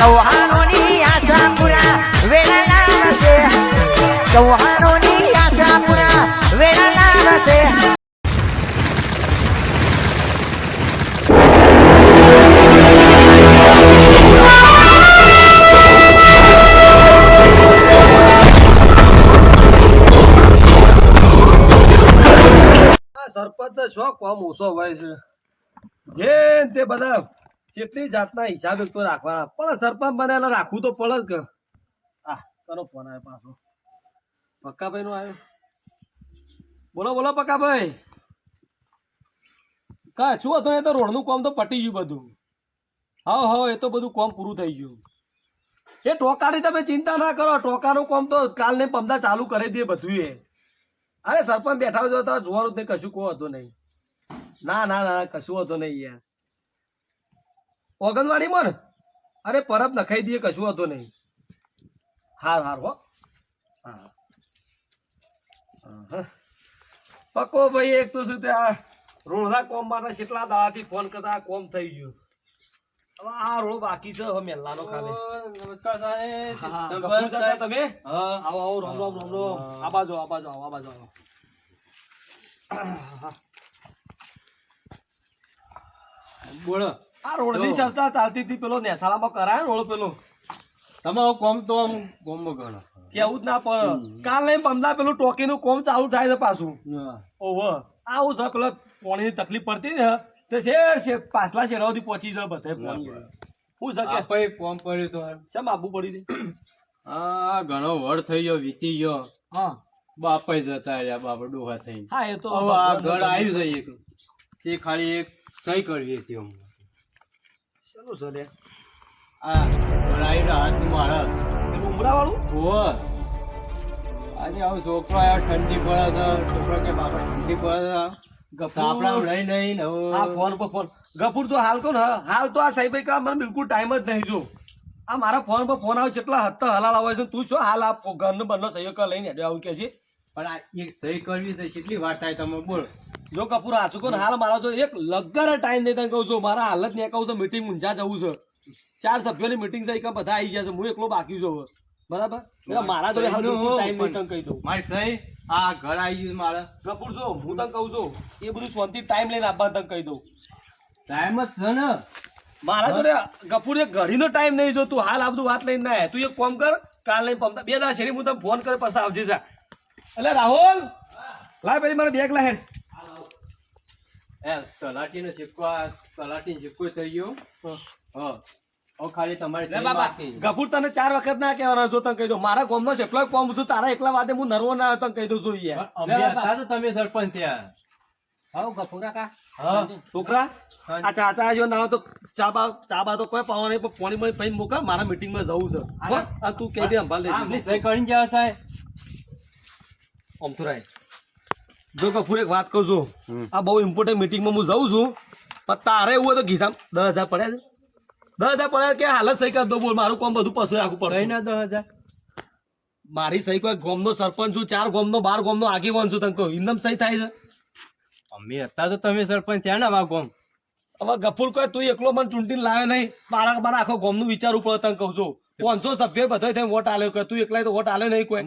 ચૌહાણોની આશાપુરા વેળાના રસે ચૌહાણોની આશાપુરા વેળાના રસે સરપંચ show કોમ ઓછો હોય છે જે તે બધા કેટલી જાતના હિસાબ એક તો રાખવાના પણ સરપંચ બનેલા રાખવું તો પડે જ કે કરો ફોન આવ્યો પાછો પક્કાભાઈ નો આવ્યો બોલો બોલો પક્કાભાઈ કા શું હતું એ તો રોડનું કામ તો પટી ગયું બધું હા એ તો બધું કામ પૂરું થઈ ગયું એ ટોકાની તમે ચિંતા ના કરો ટોકાનું કામ તો કાલ ને પમદા ચાલુ કરી દે બધું એ અરે સરપંચ બેઠા હોય તો જોવાનું જ કશું કહો હતો નહીં ના કશું હતો નહીં યાર ઓગણવાડીમાં ને અરે પરબ નખાઈ દઈએ કશું હતો નહીં હાર હો હા પક્કો ભાઈ એક તો શું ત્યાં રોડના કોમ માટે કેટલા દાડાથી ફોન કરતા આ કોમ થઈ ગયું હવે આ રોડ બાકી છે હવે મેલ્લાનો ખાલી નમસ્કાર સાહેબ તમે આવો રામ આ બાજુ બોલો આ રોડની ચર્ચા ચાલતી હતી પેલો નેસાળામાં કરાય રોડ પેલો તમારો કોમ તો આમ કોમમાં ગણો કેવું જ ના પડે કાલ નહીં પમદા પેલું ટોકીનું કોમ ચાલુ થાય છે પાછું ઓહો આવું છે પેલો પાણીની તકલીફ પડતી ને તે છે પાછલા શેરા સુધી પહોંચી જાય બધે શું શકે કોમ પડ્યું તો શેમ આપવું પડ્યું છે હા ઘણો વડ થઈ ગયો વીતી ગયો હા બાપા જતા રહ્યા બાપા ડોહા થઈ હા એ તો હવે આ ઘર આવ્યું છે એક તે ખાલી એક સહી કરવી હતી અમને શેનું છે લે આ ઘર આવ્યું હાથનું મારા ઉમરા વાળું ઓહ આજે આવું છોકરો આવ્યો ઠંડી પડે છે છોકરો કે બાપા ઠંડી પડે છે સાપડા લઈ નહીં ને હા ફોન પર ફોન ગફુર તો હાલ કહો ને હાલ તો આ સાહેબ કા મને બિલકુલ ટાઈમ જ નહીં જો આ મારા ફોન પર ફોન આવે કેટલા હદ હલાલ આવે છે તું શું હાલ આ ઘરનો બંને સહયોગ લઈને હેડ્યો આવું કે છે પણ આ એક સહી કરવી છે કેટલી વાર થાય તમે બોલો જો કપૂર હાચું કહો ને હાલ મારા જો એક લગર ટાઈમ નહીં તને કહું છું મારા હાલત ને કહું છું મીટિંગ ઊંઝા જવું છે 4 સભ્યોની મીટિંગ થઈ કે બધા આવી ગયા છે હું એકલો બાકી છું બરાબર એટલે મારા જોડે હાલ ટાઈમ નહીં તને કહી દઉં મારી સહી આ ઘર આવી ગયું મારે કપૂર જો હું તને કહું છું એ બધું શાંતિ ટાઈમ લઈને આપવાનું તને કહી દઉં ટાઈમ જ છે ને મારા જોડે ગફુર એક ઘડીનો ટાઈમ નહીં જો તું હાલ આ બધું વાત લઈને ના તું એક કામ કર કાલ નહીં પમતા 2 દાડા શેરી હું તને ફોન કરે પછી આવજે જા એટલે રાહુલ લાય પેલી મને બેગ લાય તલાટીનો સિક્કો તલાટી સિક્કો થઈ ગયો હા ખાલી તમારે ગફુર તને 4 વખત ના કહેવાનો જો તને કહી દઉં મારા ગામનો છે એટલો કોમ છું તારા એકલા વાતે હું નરવો ના આવ્યો તને કહી દઉં છું યાર તમે સરપંચ થયા હા ગફુરા કા હા છોકરા આ ચાચા જો ના તો ચા બા તો કોઈ પાવા નહીં પણ પાણી પૈન મોકલ મારા મીટિંગમાં જવું છે આ તું કહી દે સંભાળ દે સહી કરીને જાવ સાહેબ આમ તો રાય જો ગફુર એક વાત કહું છું આ બહુ ઇમ્પોર્ટન્ટ મીટિંગમાં હું જઉં છું પણ તારે એવું હોય તો ઘીસામ 10,000 પડ્યા છે 10,000 પડ્યા કે હાલત સહી કરી દો બોલ મારું કામ બધું પછી રાખવું પડે ના 10,000 મારી સહી કોઈ ગામનો સરપંચ છું 4 ગામનો 12 ગામનો આગેવાન છું તને કહું એમનેમ સહી થાય છે અમે હતા તો તમે સરપંચ થયા ને આ ગામ હવે ગફુર કોઈ તું એકલો મને ચૂંટીને લાવે નહીં મારા આખો ગામનું વિચારવું પડે તને કહું છું 500 સભ્ય બધા થઈને વોટ આલ્યો કે તું એકલા તો વોટ આલે નહીં કોઈ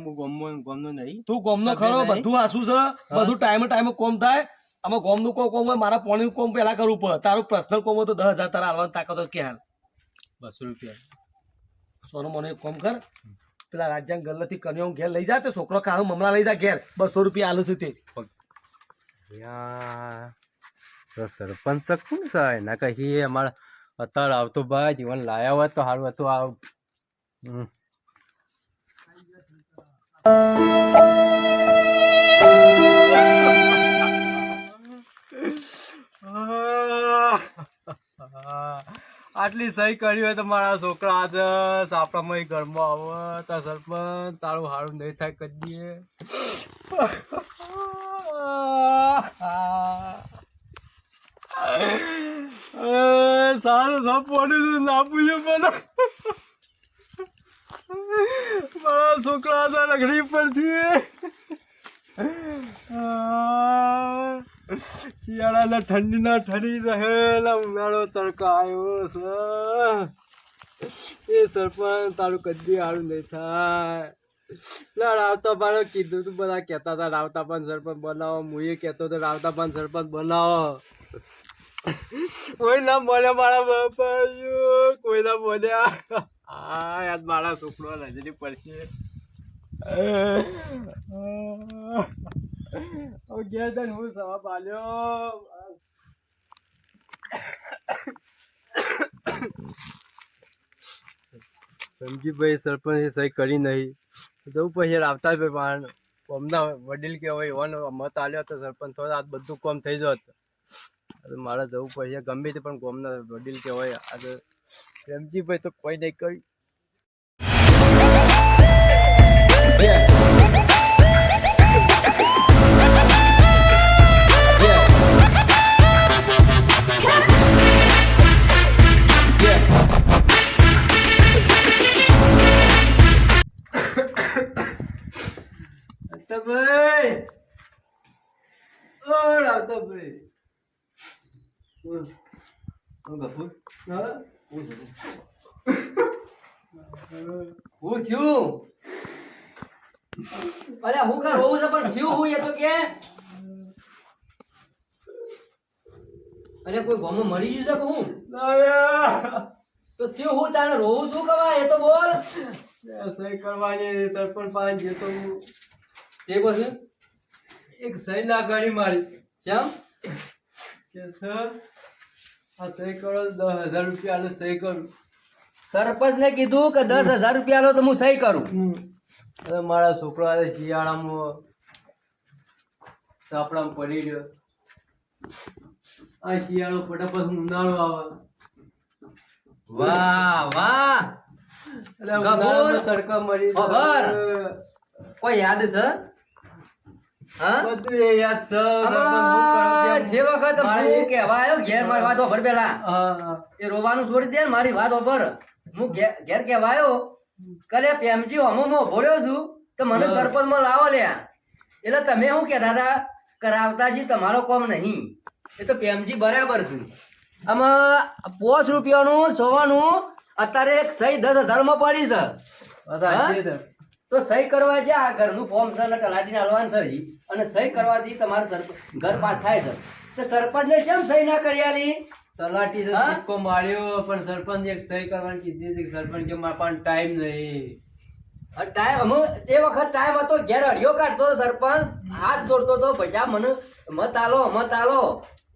ગામનો નહીં તું ગામનો ખરો બધું આસુ છે બધું ટાઈમે કોમ થાય આમાં ગામનું કોમ હોય મારા પાણીનું કોમ પેલા કરવું પડે તારું પર્સનલ કોમ હોય તો 10,000 તારા હાલવાની તાકાત કે હાલ 200 રૂપિયા સોનું મને એક કોમ કર પેલા રાજ્યાંગ ગલ્લથી કન્યાઓ ઘેર લઈ જા તે છોકરો ખાવાનું મમરા લઈ જા ઘેર 200 રૂપિયા હાલે છે તે સરપંચ શું છે એના કઈ અમારે અત્યારે આવતો ભાઈ જીવન લાયા હોય તો સારું હતું આવ આટલી સહી કરી હોય તો મારા છોકરા આજે સાપડામાં ઘરમાં આવે તો સરપંચ તારું સારું નહીં થાય કદીએ સારું સપ પડ્યું ના પૂછ્યું મને મારા છોકરા હતા રગડી પરથી શિયાળાના ઠંડીના ઠંડી રહેલા ઉનાળો તડકા આવ્યો છે એ સરપંચ તારું કદી સારું નહીં થાય. ના રાવતા પાને કીધું તું, બધા કહેતા હતા રાવતા પાન સરપંચ બનાવો. હું એ કહેતો હતો રાવતા પાન સરપંચ બનાવો. કોઈ ના બોલ્યા મારા બાપા, કોઈ ના બોલ્યા. હા યાર મારા છોકરો નજરી પડશે. ઘેર જઈને હું સવા પાલ્યો. રમજીભાઈ સરપંચ સહી કરી નહીં. જવું પછી રાવતા ભાઈ પણ અમના વડીલ કહેવાય એવાનો મત આલ્યો તો સરપંચ થોડા આ બધું કામ થઈ જત. મારે જવું પડશે ગમે તે, પણ ગામના વડીલ કહેવાય. આજે રમજીભાઈ તો કોઈ નહીં કર્યું. ભાઈ ઓ રાવતા ભાઈ ગફુર હું થયું? અરે હું કર હોવું છે પણ થયું હું એ તો કે અરે કોઈ ગોમો મરી ગયું છે કે હું તો થયું હું તારે રોવું છું કવા એ તો બોલ. સહી કરવાની સરપંચ પાસે જતો હું. તે પછી એક સહી ના ગણી મારી કેમ? કે સર આ સહી કરો 10,000 રૂપિયા સહી કરું. સરપંચ ને કીધું કે 10,000 રૂપિયા લો તો હું સહી કરું. અરે મારા છોકરા શિયાળામાં સાપડામાં પડી રહ્યો. આ શિયાળો ફટાફટ ઉનાળો આવે. વાહ વાહ એટલે ઉનાળામાં તડકા મરી ખબર. કોઈ યાદ છે? હા બધું એ યાદ છે. જે વખત હું કહેવા આવ્યો ઘેર મારી વાત ઓભર પેલા એ રોવાનું છોડી દે ને મારી વાત ઓભર. હું ઘેર કહેવા આવ્યો કલે પેમજી હમો ભોળ્યો છું કે મને સરપંચ માં લાવો લ્યા. એટલે તમે શું કહેતા હતા કે રાવતાજી તમારો કોમ નહીં. એ તો પેમજી બરાબર છે. આમાં 5 રૂપિયાનું સોવાનું અત્યારે એક સહી 10,000 માં પડી છે. તો સહી કરવા છે આ ઘરનું ફોર્મ છે ને તલાટીને હાલવાનું છે અને સહી કરવાથી તમારું ઘર પાસ થાય છે. તો સરપંચ ને કેમ સહી ના કરી આલી? તલાટી સિક્કો માર્યો પણ સરપંચ એક સહી કરવાની કીધી હતી. સરપંચ કે મારા પાસે ટાઈમ નહીં. ટાઈમ એ વખત ટાઈમ હતો ઘેર હરિયો કાઢતો સરપંચ હાથ જોડતો હતો પૈસા મને મત આલો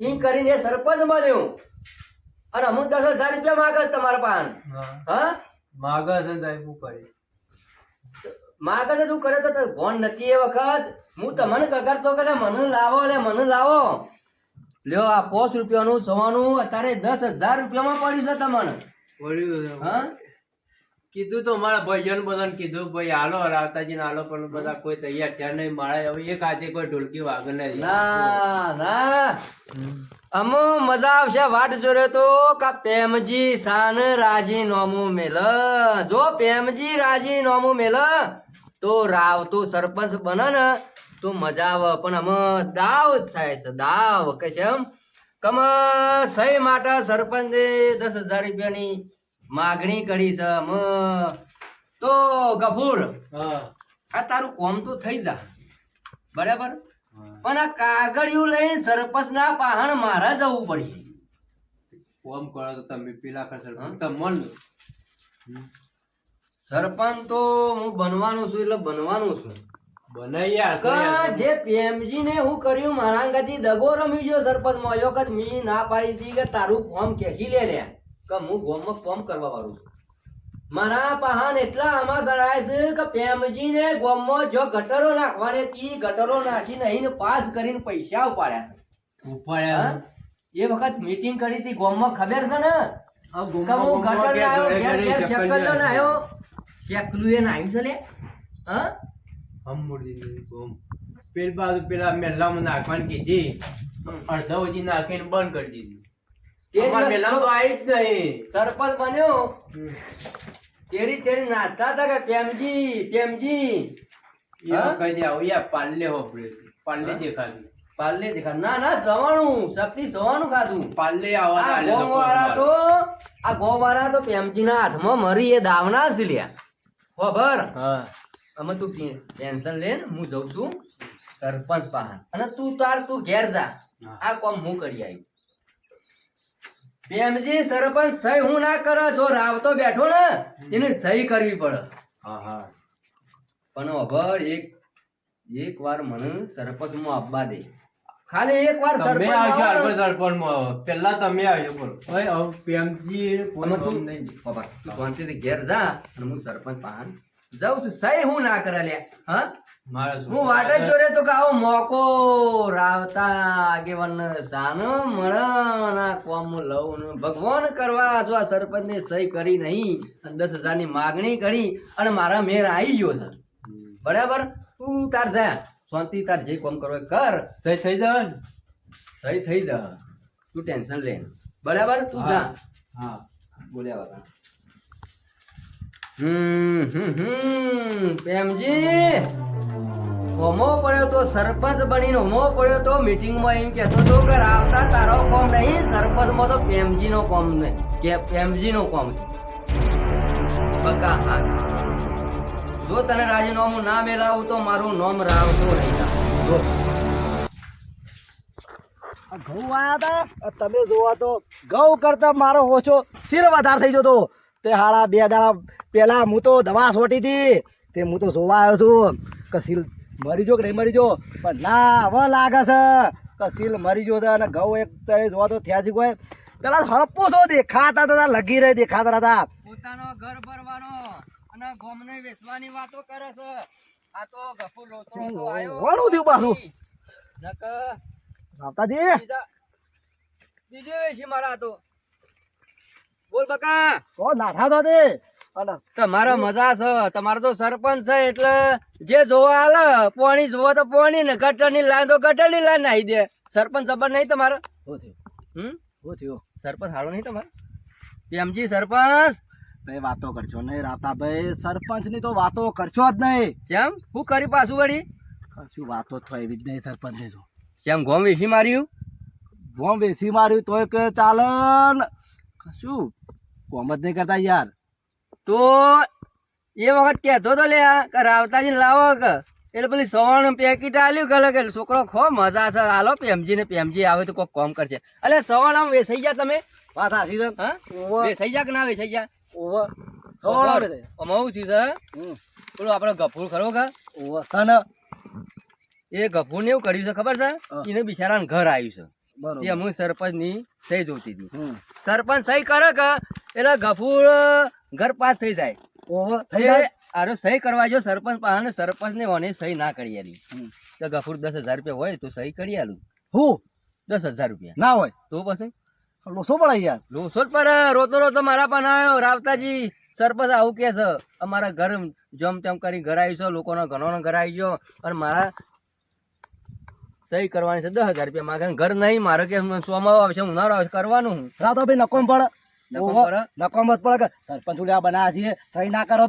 ઈ કરીને સરપંચ બન્યો અને અમુક 10,000 રૂપિયા માગે તમારા પાસે. હા માગે છે સાહેબ હું કરી માગે છે તું કરે તો ફોન નથી. એ વખત હું તમને કગરતો કે મને લાવો લ્યો આ 5 રૂપિયાનું સવાનું અત્યારે 10,000 રૂપિયામાં પડ્યું છે તમને. વળ્યું હા કીધું તો મારા ભાઈઓને બધાને કીધું ભાઈ હાલો રાવતાજીને હાલો, પણ બધા કોઈ તૈયાર થયા નહીં. મારે હવે એક હાથે કોઈ ઢોલકી વાગે નહીં. ના અમો મજા આવશે વાટ જોરે તો કા પેમજી સાન રાજી નોમું મેલ. જો પેમજી રાજી નોમું મેલ તો રાવતું સરપંચ બને ને તો મજા આવે. પણ અમે દાવ થાય છે દાવ કે છે એમ કમ સહી માટે સરપંચે 10,000 રૂપિયાની માગણી કરી છે. તો ગફૂર આ તારું કોમ તો થઈ જા બરાબર, પણ આ કાગળિયું લઈને સરપંચ ના પાહણ મારા જવું પડે. કોમ કરો તો તમે પેલા સરપંચ તમને સરપંચ તો હું બનવાનું છું એટલે બનવાનું છું. બનાવી જે પ્રેમજી ને હું કર્યું મારા અંગાથી દગો રમી ગયો સરપંચ માં. વખત મી ના પાડી હતી કે તારું ફોર્મ ખેંચી લે કે હું ગોમમાં ફોર્મ કરવા વાળું છું. મારા પહાણ એટલા આમાં કરાય છે કે પ્રેમજી ને ગોમમાં જો ગટરો નાખવાને તી ગટરો નાખી નહીં પાસ કરીને પૈસા ઉપાડ્યા. એ વખત મીટિંગ કરી હતી ગોમમાં ખબર છે ને કે હું ગટર ના આવ્યો ઘેર ઘેર શેકલો ના આવ્યો શેકલું એ નાખ્યું છે લે. હા પેલી બાજુ પેલા મેલામાં નાખવાની કીધી, અડધા સુધી નાખીને બંધ કરી દીધી. મેલામાં તો આવી જ નહીં. સરપંચ બન્યો તેરી નાચતા હતા કે પ્રેમજી કહી દે આવો યાર પાલ્લે હોપડે પાલ્લે દેખાતું પાલ્લે દેખા ના સવાણું સપની સવાનું ખાધું પાલ્લે આવા તો આ ગોવાળા તો પ્રેમજીના હાથમાં મરી એ દાવના છે લ્યા ખબર હા અમે તું ટેન્શન લે ને હું જઉં છું સરપંચ પાસે અને તું ઘેર જા આ કામ હું કરી આવી પ્રેમજી સરપંચ સહી હું ના કરે જો રાવતો બેઠો ને એને સહી કરવી પડે હા હા પણ અભર એક વાર મને સરપંચ માં આપવા દે ખાલી એક વાર તમે આવજો હાલ સરપંચ સરપંચમાં પેલા તમે આવજો બોલો ભાઈ હવે પ્રેમજી અને તું બાબા, તું શાંતિથી ઘેર જા અને હું સરપંચ પાસે જાઉં છું સહી હું ના કરે લ્યા હા મારા હું વાટ જ જોડે તો કે આવો મોકો રાવતા આગેવાન સાનો મળે ના કોમ હું લઉં ને ભગવાન કરવા જો આ સરપંચ ને સહી કરી નહીં અને 10,000 ની માગણી કરી અને મારા મેર આવી ગયો છે બરાબર તું તાર જા શાંતિ તાર જે કામ કરવો એ કર સહી થઈ જાય ને સહી થઈ જા તું ટેન્શન લે બરાબર તું જા હા બોલ્યા વગર પ્રેમજી હોમો પડ્યો તો સરપંચ બનીને હોમો પડ્યો તો મીટિંગમાં એમ કહેતો હતો કે રાવતા તારો કોમ નહીં સરપંચમાં તો પ્રેમજી નો કોમ નહીં કે પ્રેમજી નો કોમ છે બકા હા જો તને રાજીનામું ના મેલાવું તો મારું નામ રાવતો નહીં જો આ ઘઉં આયા હતા તમે જોવા તો ઘઉં કરતા મારો ઓછો સિલ વધારે થઈ જતો તે હાડા 2 દાડા પહેલા હું તો દવા છોટી હતી તે હું તો જોવા આવ્યો છું કે સિલ મરી જો કે નહીં મરી જો પણ ના હવે લાગે છે કે સિલ મરી જો અને ઘઉં એક જોવા તો થયા છે કોઈ પેલા હળપો છો દેખાતા હતા લગી રહી દેખાતા હતા પોતાનો ઘર ભરવાનો અને ગોમને વેચવાની વાતો કરે છે આ તો ગફુર લોતરો તો આયો કોનું થયું પાછું નકર રાવતાજી બીજે વેચી મારા તો બોલ બકા તો નાઠા તો તે અને તમારો મજા છે તમારો તો સરપંચ છે એટલે જે જોવા હાલે પોણી જોવા તો પોણી ને ગટર ની લાઈન તો ગટર ની લાઈન નાખી દે સરપંચ ખબર નહીં તમારો શું થયું હમ શું થયું સરપંચ હારો નહીં તમારો પ્રેમજી સરપંચ તમે વાતો કરશો નહીં રાવતાભાઈ સરપંચ ની તો વાતો કરશો જ નહીં શ્યામ શું કરી પાછું વળી કશું વાતો થાય એવી જ નહીં સરપંચ ની તો શ્યામ ગોમ વેચી માર્યું ગોમ વેસી માર્યું તોય કે ચાલે ને. કશું કોમ જ નહીં કરતા યાર તો એ વખત કહેતો તો લે કે રાવતાજી લાવો કે એટલે પેલી સવારનું પેકેટ આલ્યું કે છોકરો ખો મજા છે હાલો પ્રેમજી ને પ્રેમજી આવે તો કોઈક કામ કરશે એટલે સવાણ આમ વેસાઈ જા તમે વાત હાચી છે હા ઓવર વેસાઈ જા કે ના વેસાઈ જા ઓવર સવાળ આવે છે અમાવું થયું છે પેલું આપડે ગફૂર ખરો કે ઓવર સન એ ગફૂર ને એવું કર્યું છે ખબર છે હા. એને બિચારાને ઘર આવ્યું છે બરોબર એ અમુક સરપંચ ની સહી જોતી હતી હમ. સરપંચ સહી કરે કે એટલે ગફૂર ઘર પાસ થઈ જાય ઓવર થઈ જાય આરો સહી કરવા જો સરપંચ પાસે સરપંચ ને ઓને સહી ના કરી આલી હમ. તો ગફૂર 10,000 રૂપિયા હોય તો સહી કરી આલું હું 10,000 રૂપિયા ના હોય તો પછી લોસો પડે યાર લોસો જ પર રોતો રોતો મારા પણ આવ્યો રાવતાજી સરપંચ આવું કે છે અમારા ઘર જમ તેમ કરી ઘર આવ્યું છે લોકોનો ઘણોનો ઘર આવી ગયો અને મારા સહી કરવાની છે 10,000 રૂપિયા માગે ઘર નહીં મારે કે સોમાવો આવશે ઉનાળો આવશે કરવાનું હું રાવતાભાઈ નકોમ પડે નકોમ ઓવર પડે? નકોમ જ પડે કે સરપંચ ઉલ્યા બનાવ્યા છીએ સહી ના કરો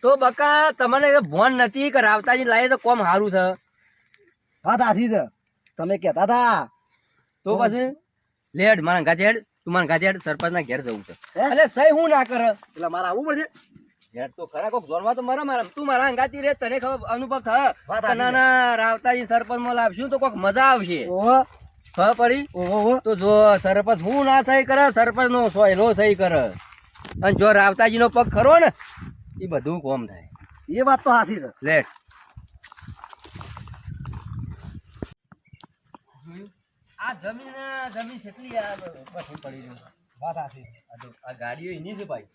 તો બકા તમને એ ભોન નથી કે રાવતાજી લાવીએ તો કોમ સારું છે વાત હાચી છે તમે કહેતા હતા તો પછી લેડ મારા ગાજેડ તું મારા ગાજેડ સરપંચ ના ઘેર જવું છે હે? એટલે સહી હું ના કરે એટલે મારે આવવું પડશે ઘેર તો ખરા કોક જોનમાં તો મારા તું મારા અંગાતી રે તને ખબર અનુભવ થાય વાત કે સાચી ના ના રાવતાજી સરપંચ માં લાવશું તો કોક મજા આવશે ઓવર ખબર પડી ઓવર તો જો સરપંચ હું ના સહી કરે સરપંચ નો સોયલો સહી કરે અને જો રાવતાજી નો પગ ખરો ને એ બધું કોમ થાય એ વાત તો હાચી છે લેટ આ જમીન કેટલી આ બધી પડી રહ્યું વાત હાચી આ તો આ ગાડીઓ એની છે ભાઈ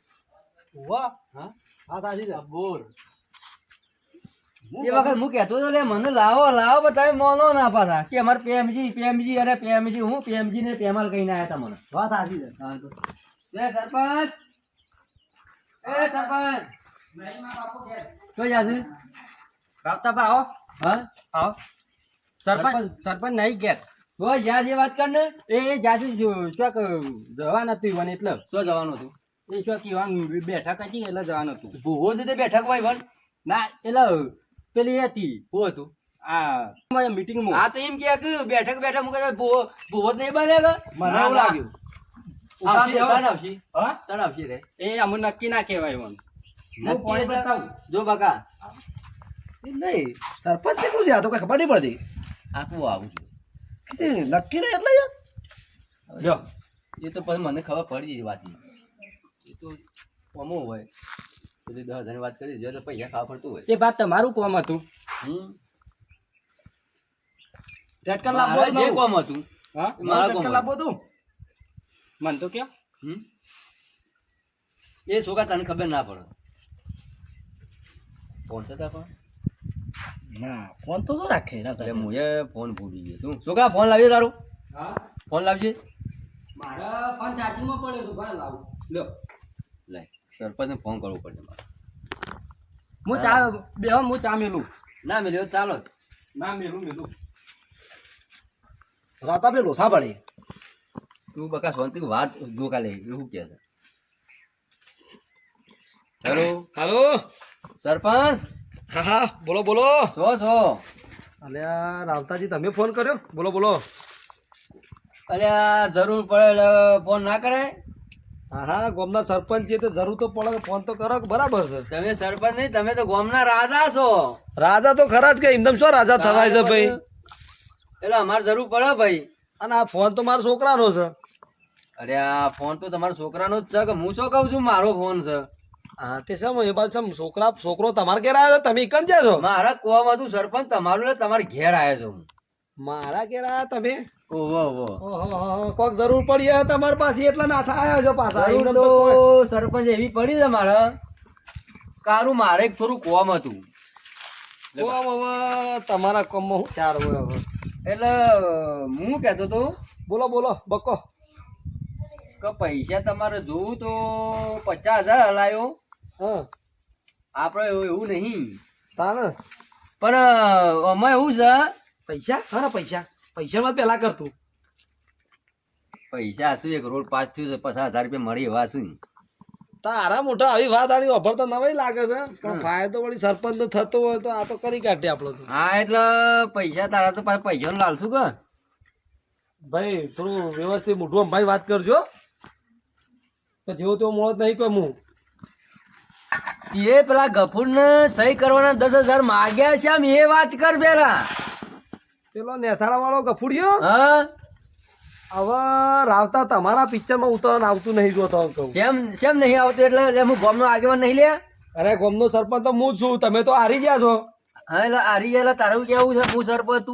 ઓવર હા વાત હાચી છે બોર એ વખત હું કહેતો હતો લે મને લાવો લાવો પણ તમે મોનો ના પાછા કે અમારે પીએમજી અરે પીએમજી હું પીએમજી ને પેમાલ કહીને આવ્યા તા મને વાત હાચી છે હા તો સરપંચ એ સરપંચ કઈ જાશે રાવતા આવો હા આવો સરપંચ નહીં ઘેર તો યાદ એ વાત કર ને એ જાજુ ચોક જવા નતું મને એટલે શું જવાનું હતું એ ચોક બેઠક હતી એટલે જવાનું હતું ભૂવો છે તે બેઠક ભાઈ વન ના એટલે પેલી હતી શું હતું આ મીટિંગમાં આ તો એમ કે બેઠક મૂકે ભૂવો જ નહીં બને મને એવું લાગ્યું આવશે, સણ આવશે. હા સણ આવશે રે. એ અમુ નક્કી ના કહેવાય મને હું નક્કી પોણી એટલે- બતાવું જો બકા એ નહીં સરપંચ છે શું છે આ તો કઈ ખબર નહીં પડતી આખું આવું છું. એ નક્કી નહીં એટલે યાર જો એ તો પછી મને ખબર પડી ગઈ વાતની. એ તો અમો હોય પછી 10,000 ની વાત કરી દીધી એટલે પૈસા ખાવા પડતું હોય. તે બાદ તમારું કોમ હતું હમ. ટેટકલ મારે લાવવો જે નવું. કોમ હતું હા એ મારા કોમ કેટલા હતું. બધું મન તો કેમ હમ. એ છોકરા તને ખબર ના પડે. ફોન થતા પણ ના ફોન તો શું રાખે એટલે મુએ ફોન ભૂલી ગયો શું છોકરા ફોન લાવજે તારું હા ફોન લાવજે. મારા ફોન ચાર્જિંગમાં પડ્યો તો ભાઈ લાવું લ્યો લે સરપંચને ફોન કરવો પડશે મારે. હું ચા બેહો હું ચા મેલું ના મળ્યો ચાલો જ. ના મેલું રાતા પેલું સાંભળી તું બકા શાંતિ વાત જો કાલે એવું કે છે. હેલો હાલો સરપંચ હા હા બોલો બોલો છો અલ્યા રાવતાજી તમે ફોન કર્યો બોલો બોલો અલ્યા જરૂર પડે એટલે ફોન ના કરાય. હા હા ગામના સરપંચ છે તો જરૂર તો પડે ફોન તો કરો બરાબર છે તમે સરપંચ નહીં તમે તો ગામના રાજા છો. રાજા તો ખરા જ કે એકદમ શું રાજા થવાય છે ભાઈ એટલે અમારે જરૂર પડે ભાઈ. અને આ ફોન તો મારા છોકરાનો છે અરે આ ફોન તો તમારા છોકરાનો જ છે કે હું શું કહું છું મારો ફોન છે. હા તે શેમ એ બાજુ શેમ છોકરો તમારે ઘેર આવ્યો તમે કણ જ્યાં છો મારા કોમ હતું સરપંચ તમારું ને તમારે ઘેર આવ્યો છું હું. મારા ઘેર આવ્યા તમે ઓહો ઓહો. ઓહો, કોક જરૂર પડી હોય તમારી પાસે એટલે નાઠા આવ્યા છો પાછા જરૂર એમને તો તો કોઈ- સરપંચ એવી પડી છે મારે કારું મારે એક થોડું કોમ હતું કોમ હવે તમારા કોમમાં હું ચાર હોય હવે એટલે હું કહેતો હતો બોલો બોલો બકો કે પૈસા તમારે જોવું તો 50,000 હલાયો હા આપણે એવું નહીં તાને પણ આમાં એવું છે પૈસા ખરા પૈસા પૈસામાં પેલા કરતું પૈસા શું 1 કરોડ 5 થયું છે 50,000 રૂપિયા મળી એવા શું તારા મોટા આવી વાત આની ઓફર તો નવાઈ લાગે છે પણ ફાયદો વળી સરપંચ નો થતો હોય તો આ તો કરી કાઢીએ આપડે તો હા એટલે પૈસા તારા તો પાછા પૈસાનું લાલશું કે ભાઈ થોડું વ્યવસ્થિત મોઢું ભાઈ વાત કરજો તો જેવો તેવો મોડો નહીં કોઈ હું એ પેલા ગફુરને સહી કરવાના 10,000 માગ્યા છે આમ એ વાત કર પેલા. પેલો નેસાડા વાળો ગફુડિયો હા હવે રાવતા તમારા પિક્ચરમાં ઉતરવાનું આવતું નહીં જોતો કહું શેમ નહીં આવતું એટલે હું ગામનો આગેવાન નહીં લે. અરે ગામનો સરપંચ તો હું જ છું તમે તો હારી ગયા છો હા એટલે હારી ગયા એટલે તારું કેવું છે હું સરપંચ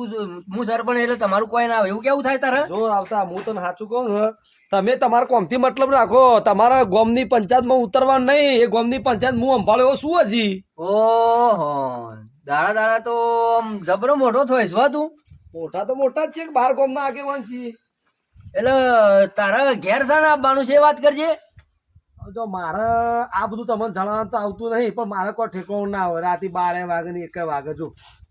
હું સરપંચ એટલે તમારું કોઈ ના આવે એવું કેવું થાય તારે. જો રાવતા હું તને સાચું કહું ને તમે તમારા કોમથી મતલબ રાખો તમારા ગામની પંચાયતમાં ઉતરવાનું નહીં એ ગામની પંચાયત હું સંભાળ્યો શું હજી ઓહો દાડા દાડા તો આમ જબરો મોટો થોઈશ હો તું. મોટા તો મોટા જ છે કે બાર ગામના આગેવાન છીએ એટલે તારા ઘેર શાણે આવવાનું છે એ વાત કરજે. જો મારે આ બધું તમને જણાવવાનું તો આવતું નહીં પણ મારે કોઈ ઠેકાણું ના હોય રાતે 12 વાગે ને 1 વાગે જો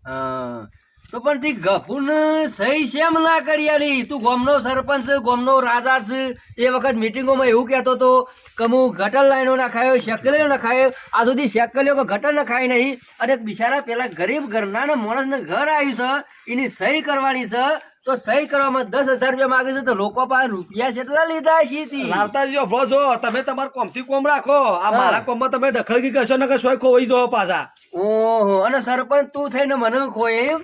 હા તો પણ તી ગફુરને સહી શેમ ના કરી આલી? તું ગામનો સરપંચ છે, ગામનો રાજા છે. એ વખત મીટિંગોમાં એવું કહેતો હતો કે હું ગટર લાઈનો ના ખાયો શેકલીઓ ના ખાયો આ સુધી શેકલીઓ કે ગટર ના ખાય નહીં અને એક બિચારા પેલા ગરીબ ઘરના માણસને ઘર આવ્યું છે એની સહી કરવાની છે તો સહી કરવામાં 10,000 રૂપિયા માગે છે તો લોકો પાસે રૂપિયા કેટલા લીધા છે તી? રાવતાજી અભળો જો તમે તમારા કોમથી કોમ રાખો આ મારા કોમમાં તમે દખલગી કરશો ને કે સોય ખોવાઈ જાઓ પાછા ઓહો અને સરપંચ તું થઈને મને ખોય એમ?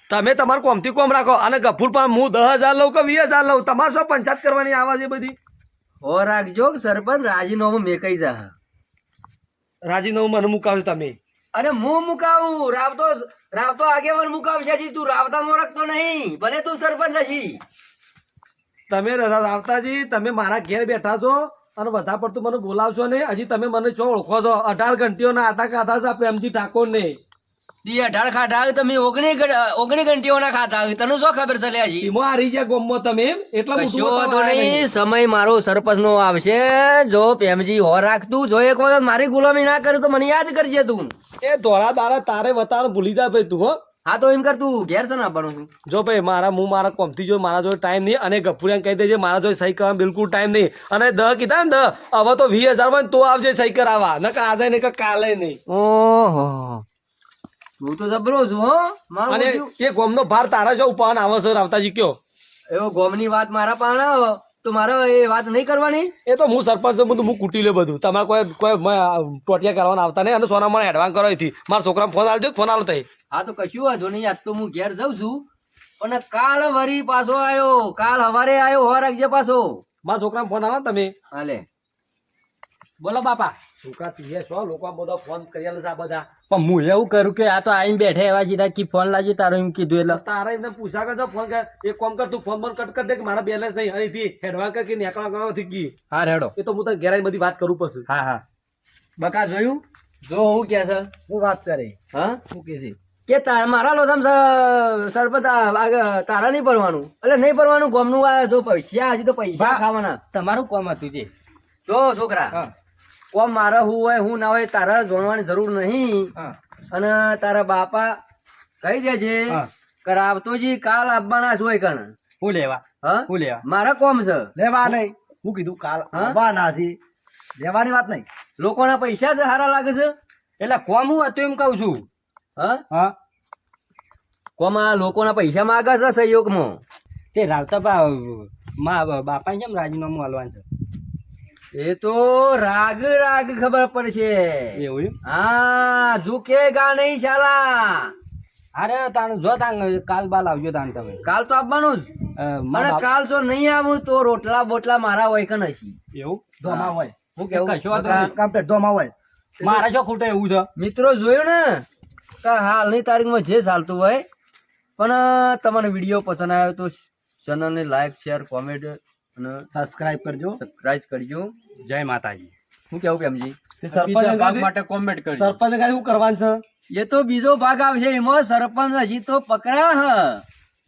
તમે તમારા કોમથી કોમ રાખો અને ગફુર પણ હું 10,000 લઉં કે 20,000 લઉં તમારે શું પંચાયત કરવાની આવા છે બધી હો રાખજો કે સરપંચ રાજીનામું મેકાઈ જા. રાજીનામું મને મુકાવજો તમે અરે હું મુકાવું રાવતો આગેવાન મુકાવશે જી તું રાવતા મોરખતો નહીં ભલે તું સરપંચ હશી. તમે રાવતાજી તમે મારા ઘેર બેઠા છો અને બધા પડતું મને બોલાવશો નહીં હજી તમે મને છો ઓળખો છો 18 ઘંટીઓના આટા ખાધા છે આ પ્રેમજી ઠાકોર ને દી 18 ખાતા આવે તમે 19 ઘંટીઓના ખાતા આવે તને શું ખબર છે લે હજી? એમાં હારી ગયા ગોમમાં તમે એમ એટલા કશો વાંધો નહીં સમય મારો સરપંચ નો આવશે જો પ્રેમજી હો રાખતું જો એક વખત મારી ગુલામી ના કરે તો મને યાદ કરજે તું. એ ધોળા દાડા તારે બતાવવાનું ભૂલી જા ભાઈ તું હો હા તો એમ કર તું ઘેર છે ને આવવાનું છું. જો ભાઈ હું મારા કોમથી જો મારા જોડે ટાઈમ નહીં અને ગફુરિયાને કહી દેજે મારા જોડે સહી કરવા બિલકુલ ટાઈમ નહીં અને 10 કીધા ને 10 હવે તો 20,000 માં તો આવજે સહી કરાવવા ન કે આજે ને કે કાલે નહીં ઓહો તું તો જબરો છું હો મારો અને બધું. એ ગોમનો ભાર તારા જો ઉપાન આવે છે રાવતાજી કયો એવો ગોમની વાત મારા પાસે આવો તો મારે એ વાત નહીં કરવાની. એ તો હું સરપંચ છું, હું કૂટી લે બધું. તમારે કોઈ ટોટિયા કરવાના આવતા નહીં. અને સોના મને એડવાન્સ કરો અહીંથી. મારા છોકરા ફોન આલજો, ફોન આલો તઈ. હા તો કશું વાંધો નહીં, આજ તો હું ઘેર જાઉં છું. પણ કાલ વરી પાછો આવ્યો, કાલ હવારે આવ્યો, હવા રાખજે પાછો. મારા છોકરા ફોન આલો ને તમે. હાલે બોલો બાપા. છોકરા પીએ છો, લોકો આ બધા ફોન કરી આલે છે આ બધા. પણ હું એવું કરું કે આ તો આઈને બેઠે એવા જીધા કે ફોન લાજી તારો એમ કીધું એટલે તારા એમને પૂછા કરજો ફોન કર. એક કામ કર, તું ફોન બંધ કટ કર દે કે મારા બેલેન્સ નહીં અહીંથી એડવાન્સ કર કે નીકળવા ગયો થી કી. હા રેડો. એ તો હું તને ઘેર આવીને બધી વાત કરું પછી. હા હા બકા જોયું? જો હું કે છે હું વાત કરે હા શું કે છે કે મારા લોધામ સરપંચ તારા નહીં ભરવાનું, એટલે નહીં ભરવાનું ગોમનું આ જો પૈસા હજી તો પૈસા બા- ખાવાના. તમારું કોમ હતું જે. જો છોકરા હા કોમ મારે હું હોય હું ના હોય તારા જોડવાની જરૂર નહીં. હા અને તારા બાપા કહી દેજે હા. કરાવતોજી કાલ આવવાના છું કણ. હું લેવા હા હું લેવા. મારા કોમ છે. લેવા નહીં હું કીધું કાલ હા? આવવાના નથી લેવાની વાત નહીં લોકોના પૈસા જ સારા લાગે છે. એટલે કોમ હું હતું એમ કઉ છું. હા હા કોમ આ લોકોના પૈસા માગે છે સહયોગમાં. તે રાવતા બાપા કેમ રાજીનામું હાલવાનું છે. એ તો રાગ રાગ ખબર પડશે. એવું એમ. હા ઝુકેગા નહીં શાલા. અરે તાણ જો તાણ કાલ બાલ આવજો તાણ તમે. કાલ તો આવવાનું જ. મારા અને કાલ જો નહીં આવું તો રોટલા બોટલા મારા હોય કે નથી. એવું ધોમા હોય હું કેવું કશો વાંધો બકા? નહીં. કમ્પ્લીટ ધોમા હોય મારા શું ખોટું એવું છે. મિત્રો જોયું ને કે હાલની તારીખમાં જે ચાલતું હોય. પણ તમને વિડીયો પસંદ આવ્યો તો ચેનલને લાઈક શેર કોમેન્ટ અને સબસ્ક્રાઇબ કરજો સબસ્ક્રાઇબ કરજો. જય માતાજી. હું કેવું પ્રેમજી? સરપંચ ભાગ માટે કોમેન્ટ કરજો. સરપંચ ગાડી શું કરવાનું છે? એ તો બીજો ભાગ આવશે, એમાં સરપંચ હજી તો પકડ્યા હ.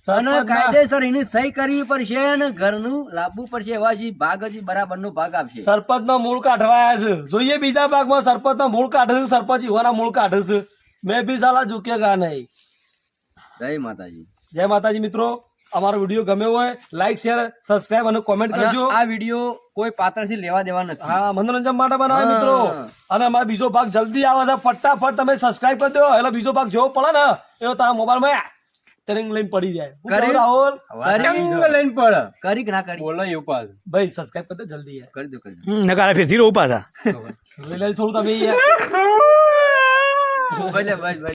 અને સરપંચના- કાયદેસર એની સહી કરવી પડશે અને ઘરનું લાવવું પડશે. એવા હજી ભાગ હજી બરાબર નો ભાગ આવશે. સરપંચ નો મૂળ કાઢવાયા છે. જોઈએ બીજા ભાગમાં સરપંચ નો મૂળ કાઢે છે, સરપંચ યુવાના મૂળ કાઢે છે. મેં બી સાલા ઝૂકેગા નહીં. જય માતાજી. જય માતાજી મિત્રો. અમારો વિડીયો ગમ્યો હોય લાઈક શેર સબસ્ક્રાઇબ અને કોમેન્ટ અને કરજો. આ વિડીયો કોઈ પાત્ર થી લેવા દેવા નથી. હા મનોરંજન માટે બનાવે હા. મિત્રો. અને અમારો બીજો ભાગ જલ્દી આવે છે. ફટાફટ તમે સબસ્ક્રાઇબ કરી દો. એટલે બીજો ભાગ જોવો પડે ને એવો તમારા મોબાઈલમાં ટ્રેનિંગ લઈને પડી જાય. હું કરી- કહું રાહુલ? ટંગ લઈને પડે. કરી કે ના કરી? બોલો એવું પાછું. ભાઈ સબસ્ક્રાઇબ કરી દો જલ્દી યાર. કરી દો કરી દો. નકારા ફેરથી રહું પાછા લઈ લે થોડું તમે યાર. ભલે બસ બસ